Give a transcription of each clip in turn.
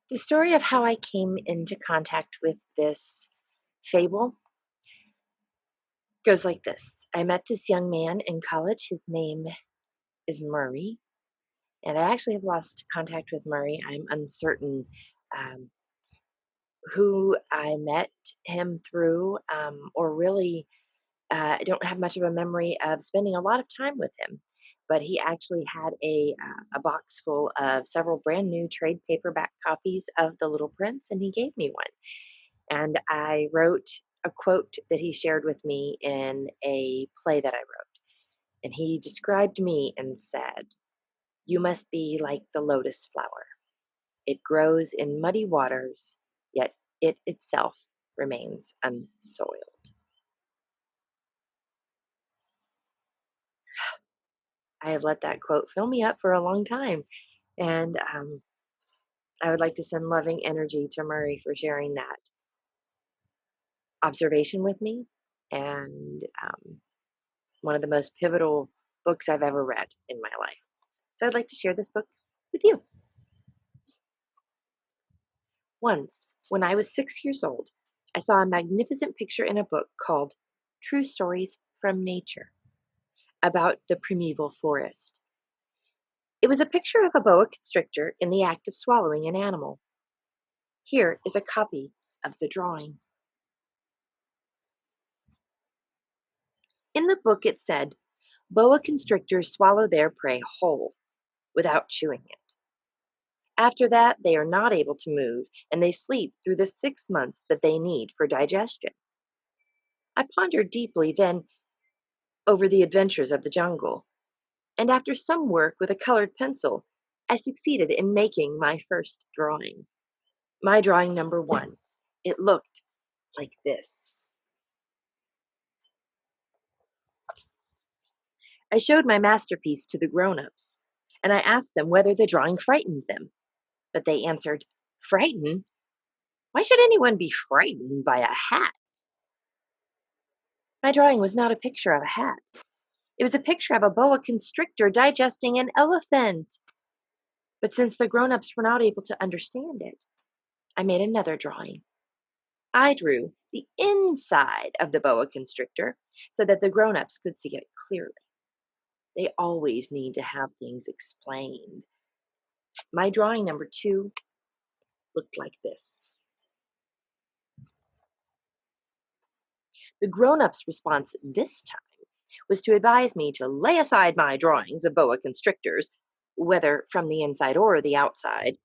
The story of how I came into contact with this fable goes like this. I met this young man in college. His name is Murray, and I actually have lost contact with Murray. I'm uncertain um, who I met him through, or really, I don't have much of a memory of spending a lot of time with him. But he actually had a box full of several brand new trade paperback copies of The Little Prince, and he gave me one. And I wrote a quote that he shared with me in a play that I wrote. And he described me and said, "You must be like the lotus flower. It grows in muddy waters, yet it itself remains unsoiled." I have let that quote fill me up for a long time. And I would like to send loving energy to Murray for sharing that observation with me. And one of the most pivotal books I've ever read in my life. So I'd like to share this book with you. Once, when I was 6 years old, I saw a magnificent picture in a book called True Stories from Nature about the primeval forest. It was a picture of a boa constrictor in the act of swallowing an animal. Here is a copy of the drawing. In the book, it said, "Boa constrictors swallow their prey whole without chewing it. After that, they are not able to move, and they sleep through the 6 months that they need for digestion." I pondered deeply then over the adventures of the jungle, and after some work with a colored pencil, I succeeded in making my first drawing. My drawing number one. It looked like this. I showed my masterpiece to the grown-ups, and I asked them whether the drawing frightened them. But they answered, "Frightened? Why should anyone be frightened by a hat?" My drawing was not a picture of a hat. It was a picture of a boa constrictor digesting an elephant. But since the grown-ups were not able to understand it, I made another drawing. I drew the inside of the boa constrictor so that the grown-ups could see it clearly. They always need to have things explained. My drawing number two looked like this. The grown-ups' response this time was to advise me to lay aside my drawings of boa constrictors, whether from the inside or the outside,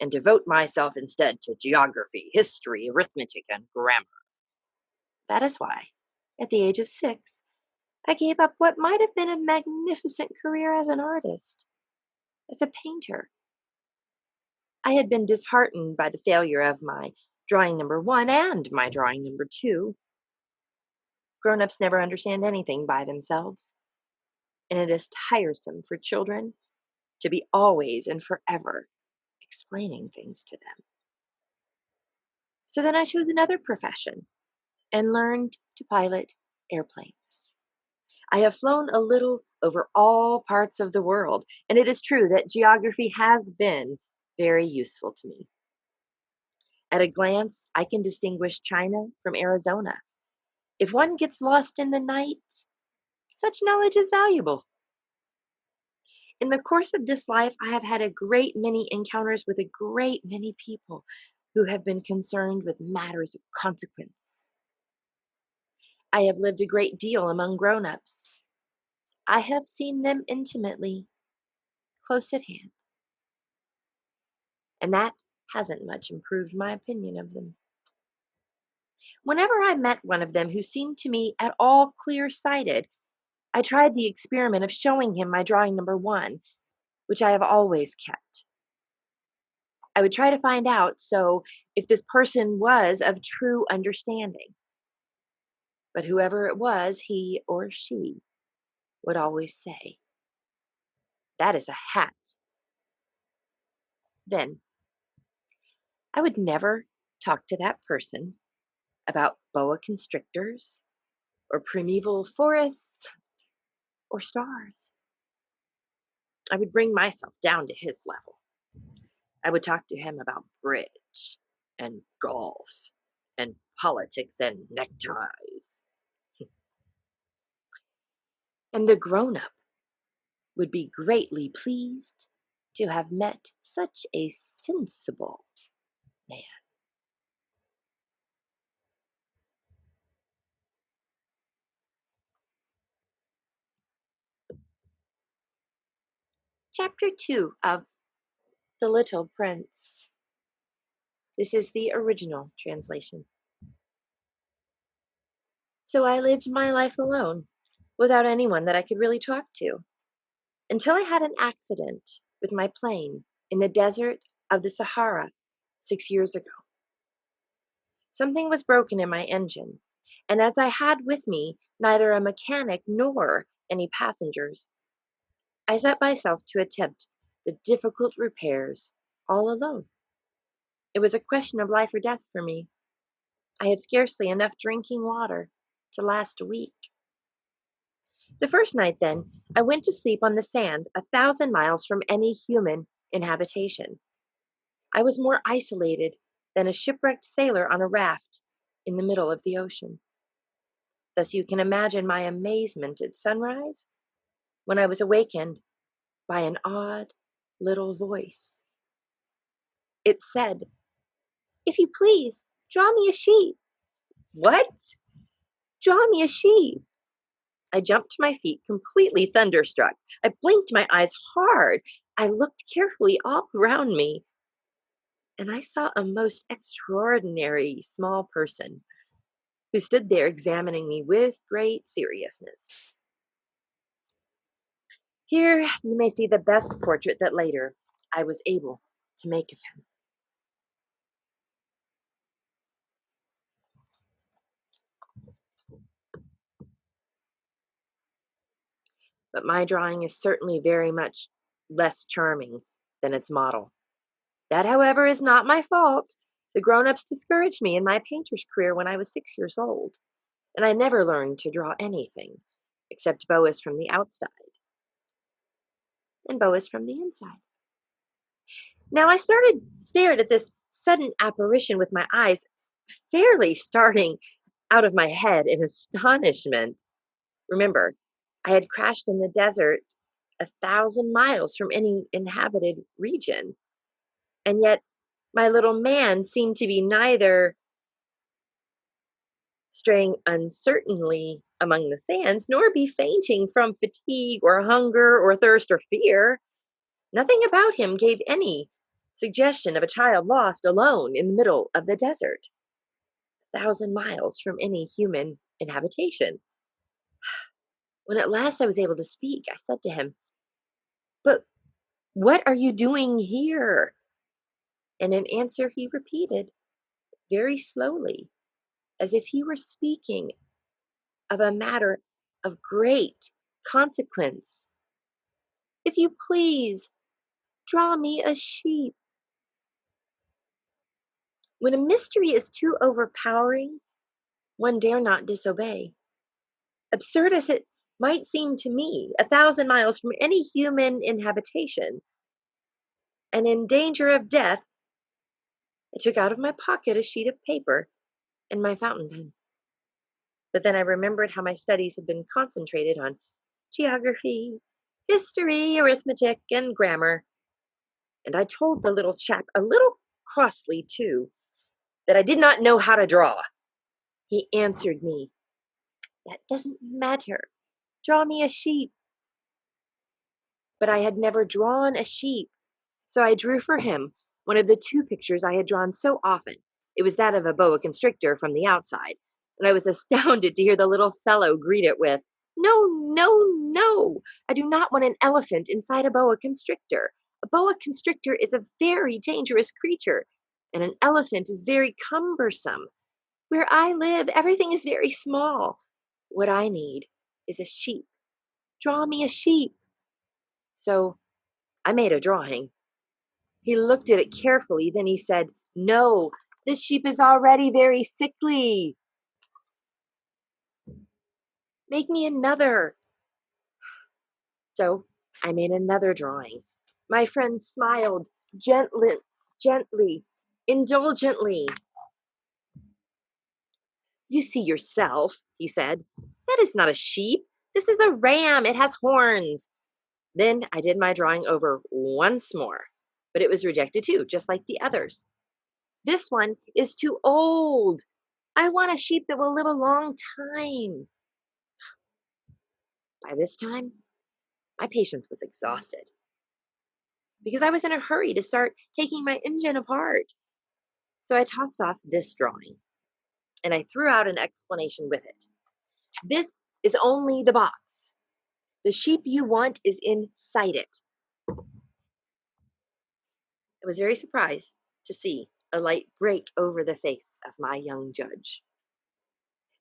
and devote myself instead to geography, history, arithmetic, and grammar. That is why, at the age of 6, I gave up what might have been a magnificent career as an artist, as a painter. I had been disheartened by the failure of my drawing number one and my drawing number two. Grown-ups never understand anything by themselves, and it is tiresome for children to be always and forever explaining things to them. So then I chose another profession and learned to pilot airplanes. I have flown a little over all parts of the world, and it is true that geography has been very useful to me. At a glance, I can distinguish China from Arizona. If one gets lost in the night, such knowledge is valuable. In the course of this life, I have had a great many encounters with a great many people who have been concerned with matters of consequence. I have lived a great deal among grown-ups. I have seen them intimately, close at hand, and that hasn't much improved my opinion of them. Whenever I met one of them who seemed to me at all clear-sighted, I tried the experiment of showing him my drawing number one, which I have always kept. I would try to find out if this person was of true understanding. But whoever it was, he or she would always say, "That is a hat." Then I would never talk to that person about boa constrictors or primeval forests or stars. I would bring myself down to his level. I would talk to him about bridge and golf and politics and neckties. And the grown up would be greatly pleased to have met such a sensible man. Chapter 2 of The Little Prince. This is the original translation. So I lived my life alone, without anyone that I could really talk to, until I had an accident with my plane in the desert of the Sahara 6 years ago. Something was broken in my engine, and as I had with me neither a mechanic nor any passengers, I set myself to attempt the difficult repairs all alone. It was a question of life or death for me. I had scarcely enough drinking water to last a week. The first night, then, I went to sleep on the sand 1,000 miles from any human inhabitation. I was more isolated than a shipwrecked sailor on a raft in the middle of the ocean. Thus you can imagine my amazement at sunrise when I was awakened by an odd little voice. It said, "If you please, draw me a sheep." What? Draw me a sheep. I jumped to my feet, completely thunderstruck. I blinked my eyes hard. I looked carefully all around me, and I saw a most extraordinary small person who stood there examining me with great seriousness. Here you may see the best portrait that later I was able to make of him. But my drawing is certainly very much less charming than its model. That, however, is not my fault. The grown-ups discouraged me in my painter's career when I was 6 years old, and I never learned to draw anything except boas from the outside and boas from the inside. Now I stared at this sudden apparition with my eyes fairly starting out of my head in astonishment. Remember, I had crashed in the desert 1,000 miles from any inhabited region, and yet my little man seemed to be neither straying uncertainly among the sands, nor be fainting from fatigue or hunger or thirst or fear. Nothing about him gave any suggestion of a child lost alone in the middle of the desert, 1,000 miles from any human inhabitation. When at last I was able to speak, I said to him, "But what are you doing here?" And in answer, he repeated very slowly, as if he were speaking of a matter of great consequence, "If you please, draw me a sheep." When a mystery is too overpowering, one dare not disobey. Absurd as it might seem to me, 1,000 miles from any human inhabitation, and in danger of death, I took out of my pocket a sheet of paper and my fountain pen. But then I remembered how my studies had been concentrated on geography, history, arithmetic, and grammar, and I told the little chap, a little crossly too, that I did not know how to draw. He answered me, "That doesn't matter. Draw me a sheep." But I had never drawn a sheep, so I drew for him one of the two pictures I had drawn so often. It was that of a boa constrictor from the outside, and I was astounded to hear the little fellow greet it with, "No, no, no! I do not want an elephant inside a boa constrictor. A boa constrictor is a very dangerous creature, and an elephant is very cumbersome. Where I live, everything is very small. What I need is a sheep. Draw me a sheep." So I made a drawing. He looked at it carefully, then he said, "No, this sheep is already very sickly. Make me another." So I made another drawing. My friend smiled gently, indulgently. "You see yourself," he said. "That is not a sheep. This is a ram. It has horns." Then I did my drawing over once more, but it was rejected too, just like the others. "This one is too old. I want a sheep that will live a long time." By this time, my patience was exhausted because I was in a hurry to start taking my engine apart. So I tossed off this drawing and I threw out an explanation with it. "This is only the box. The sheep you want is inside it." I was very surprised to see a light break over the face of my young judge.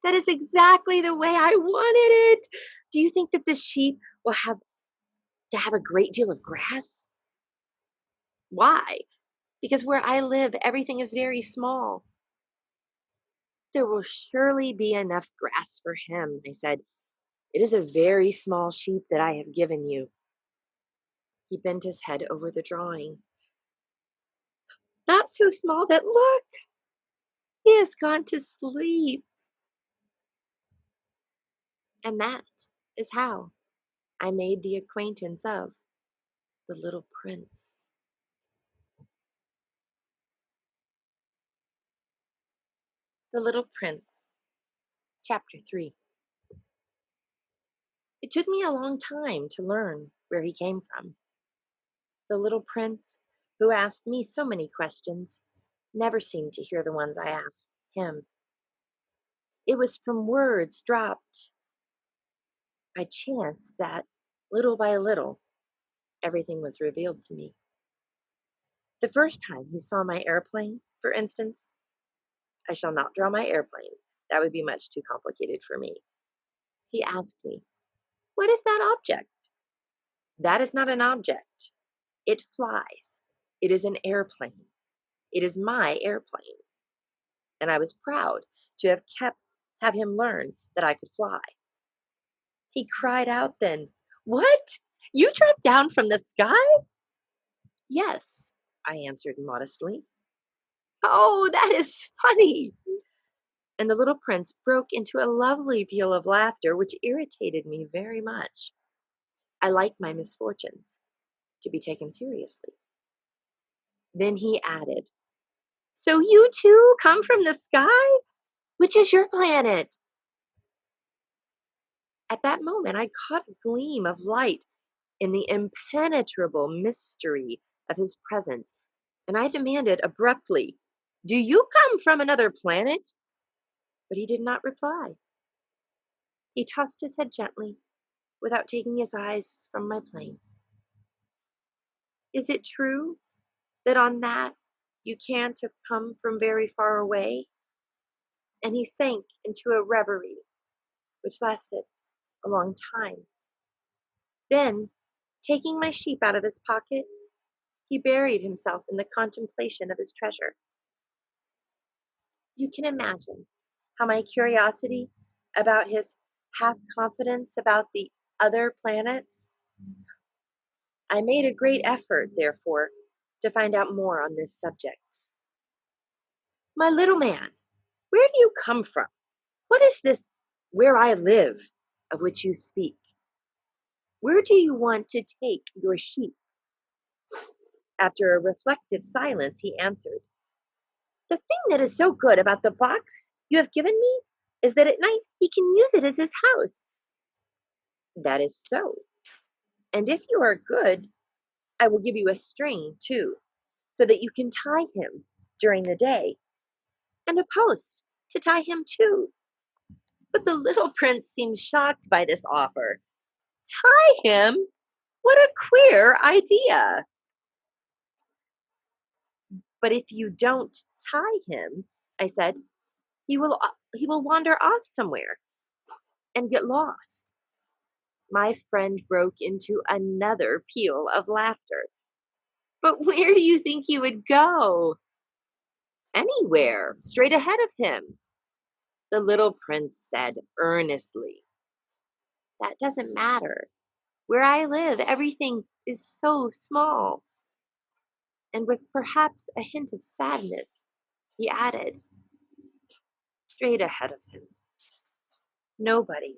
"That is exactly the way I wanted it. Do you think that this sheep will have to have a great deal of grass?" "Why?" "Because where I live, everything is very small." "There will surely be enough grass for him," I said. "It is a very small sheep that I have given you." He bent his head over the drawing. "Not so small that, look, he has gone to sleep." And that is how I made the acquaintance of the little prince. The Little Prince, Chapter 3. It took me a long time to learn where he came from. The little prince, who asked me so many questions, never seemed to hear the ones I asked him. It was from words dropped by chance that, little by little, everything was revealed to me. The first time he saw my airplane, for instance, I shall not draw my airplane. That would be much too complicated for me. He asked me, "What is that object?" "That is not an object. It flies. It is an airplane. It is my airplane." And I was proud to have him learn that I could fly. He cried out then, "What? You dropped down from the sky?" "Yes," I answered modestly. "Oh, that is funny." And the little prince broke into a lovely peal of laughter, which irritated me very much. I like my misfortunes to be taken seriously. Then he added, "So you too come from the sky? Which is your planet?" At that moment, I caught a gleam of light in the impenetrable mystery of his presence, and I demanded abruptly, "Do you come from another planet?" But he did not reply. He tossed his head gently, without taking his eyes from my plane. "Is it true that on that you can't have come from very far away?" And he sank into a reverie, which lasted a long time. Then, taking my sheep out of his pocket, he buried himself in the contemplation of his treasure. You can imagine how my curiosity about his half confidence about the other planets. I made a great effort, therefore, to find out more on this subject. "My little man, where do you come from? What is this 'where I live' of which you speak? Where do you want to take your sheep?" After a reflective silence, he answered, "The thing that is so good about the box you have given me is that at night he can use it as his house." "That is so. And if you are good, I will give you a string too, so that you can tie him during the day, and a post to tie him to." But the little prince seemed shocked by this offer. "Tie him? What a queer idea!" "But if you don't tie him," I said, he will wander off somewhere and get lost." My friend broke into another peal of laughter. "But where do you think he would go?" "Anywhere, straight ahead of him." The little prince said earnestly, "That doesn't matter. Where I live, everything is so small." And with perhaps a hint of sadness, he added, straight ahead of him, nobody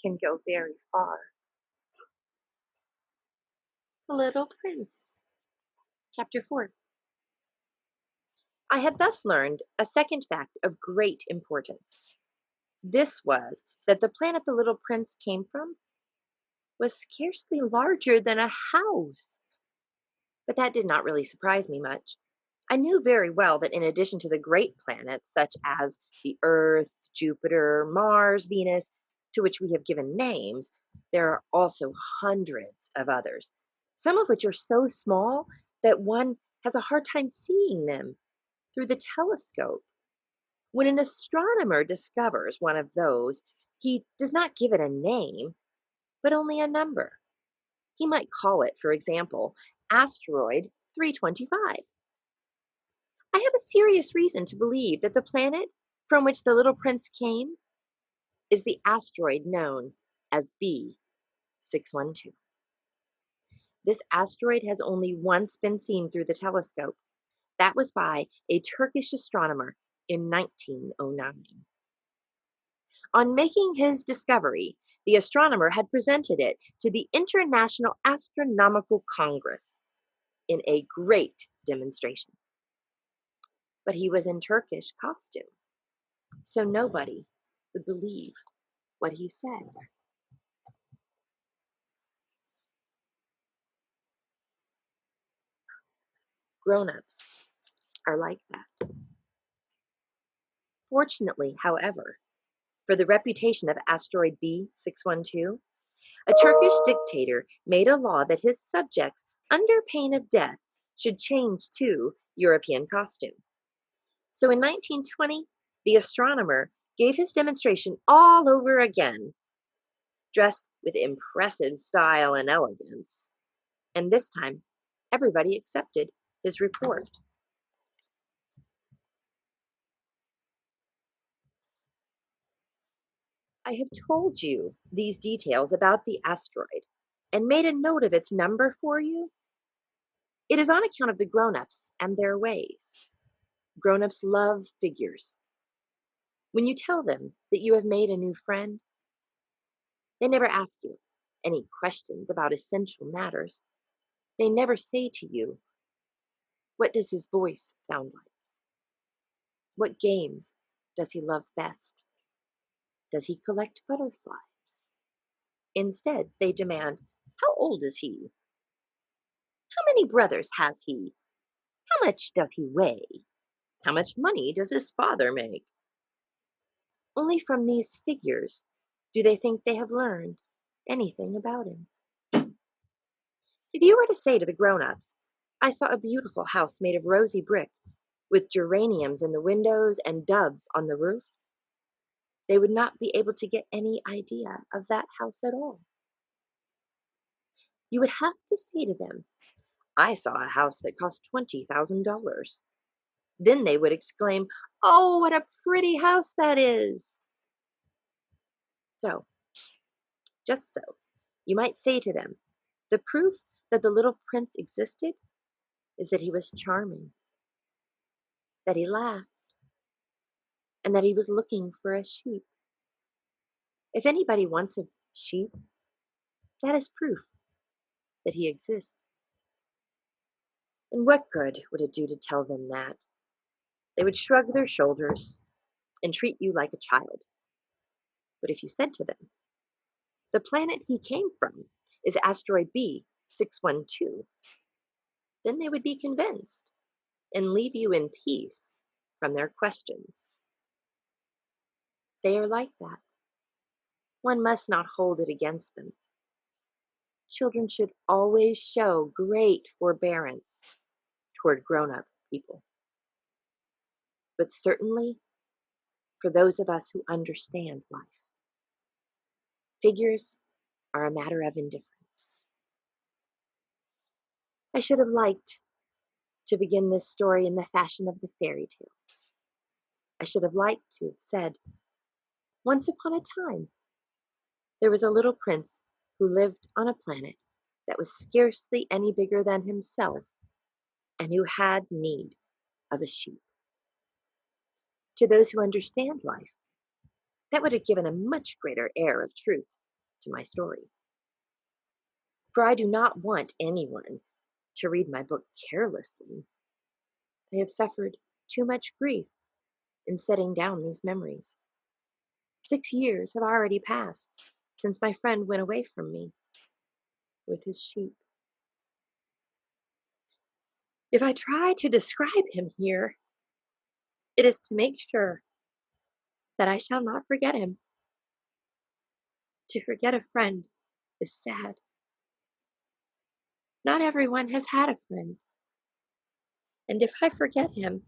can go very far. The Little Prince. Chapter 4. I had thus learned a second fact of great importance. This was that the planet the little prince came from was scarcely larger than a house. But that did not really surprise me much. I knew very well that in addition to the great planets such as the Earth, Jupiter, Mars, Venus, to which we have given names, there are also hundreds of others, some of which are so small that one has a hard time seeing them through the telescope. When an astronomer discovers one of those, he does not give it a name, but only a number. He might call it, for example, asteroid 325. I have a serious reason to believe that the planet from which the little prince came is the asteroid known as B612. This asteroid has only once been seen through the telescope. That was by a Turkish astronomer in 1909. On making his discovery, the astronomer had presented it to the International Astronomical Congress in a great demonstration. But he was in Turkish costume, so nobody would believe what he said. Grown-ups are like that. Fortunately, however, for the reputation of asteroid B612, a Turkish dictator made a law that his subjects, under pain of death, should change to European costume. So in 1920, the astronomer gave his demonstration all over again, dressed with impressive style and elegance. And this time, everybody accepted his report. I have told you these details about the asteroid and made a note of its number for you. It is on account of the grown-ups and their ways. Grown-ups love figures. When you tell them that you have made a new friend, they never ask you any questions about essential matters. They never say to you, what does his voice sound like? What games does he love best? Does he collect butterflies? Instead, they demand, how old is he? How many brothers has he? How much does he weigh? How much money does his father make? Only from these figures do they think they have learned anything about him. If you were to say to the grown-ups, I saw a beautiful house made of rosy brick with geraniums in the windows and doves on the roof, they would not be able to get any idea of that house at all. You would have to say to them, I saw a house that cost $20,000. Then they would exclaim, oh, what a pretty house that is. So, just so, you might say to them, the proof that the little prince existed is that he was charming, that he laughed, and that he was looking for a sheep. If anybody wants a sheep, that is proof that he exists. And what good would it do to tell them that? They would shrug their shoulders and treat you like a child. But if you said to them, the planet he came from is asteroid B612, then they would be convinced and leave you in peace from their questions. They are like that. One must not hold it against them. Children should always show great forbearance toward grown-up people. But certainly for those of us who understand life, figures are a matter of indifference. I should have liked to begin this story in the fashion of the fairy tales. I should have liked to have said, once upon a time, there was a little prince who lived on a planet that was scarcely any bigger than himself, and who had need of a sheep. To those who understand life, that would have given a much greater air of truth to my story. For I do not want anyone to read my book carelessly. I have suffered too much grief in setting down these memories. 6 years have already passed since my friend went away from me with his sheep. If I try to describe him here, it is to make sure that I shall not forget him. To forget a friend is sad. Not everyone has had a friend, and if I forget him,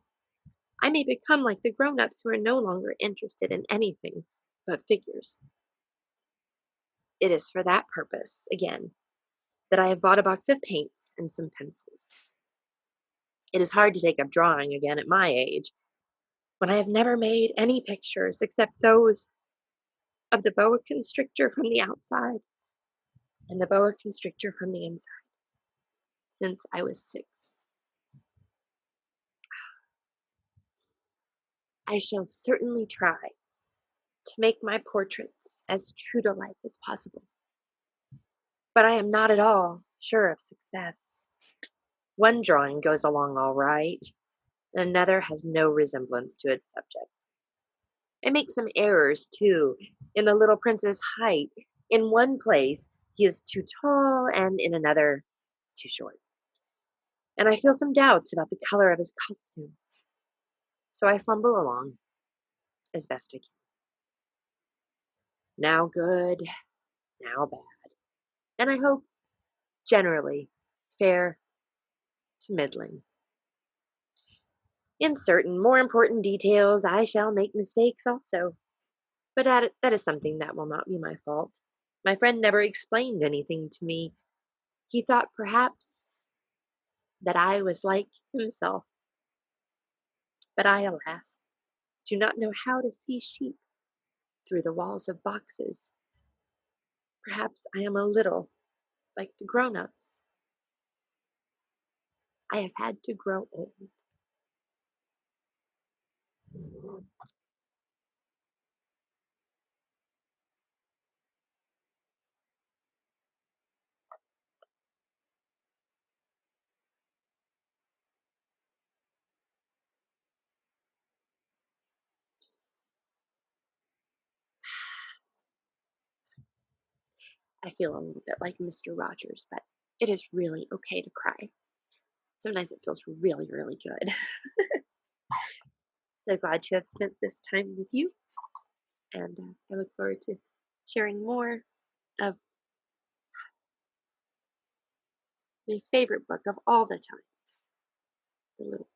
I may become like the grown-ups who are no longer interested in anything but figures. It is for that purpose, again, that I have bought a box of paints and some pencils. It is hard to take up drawing again at my age, when I have never made any pictures except those of the boa constrictor from the outside and the boa constrictor from the inside since I was 6. I shall certainly try to make my portraits as true to life as possible, but I am not at all sure of success. One drawing goes along all right, and another has no resemblance to its subject. I make some errors, too, in the little prince's height. In one place, he is too tall, and in another, too short. And I feel some doubts about the color of his costume. So I fumble along as best I can. Now good, now bad. And I hope generally fair to middling. In certain more important details, I shall make mistakes also. But that is something that will not be my fault. My friend never explained anything to me. He thought perhaps that I was like himself. But I, alas, do not know how to see sheep through the walls of boxes. Perhaps I am a little like the grown-ups. I have had to grow old. I feel a little bit like Mr. Rogers, but it is really okay to cry. Sometimes it feels really, really good. So glad to have spent this time with you, and I look forward to sharing more of my favorite book of all the times, The Little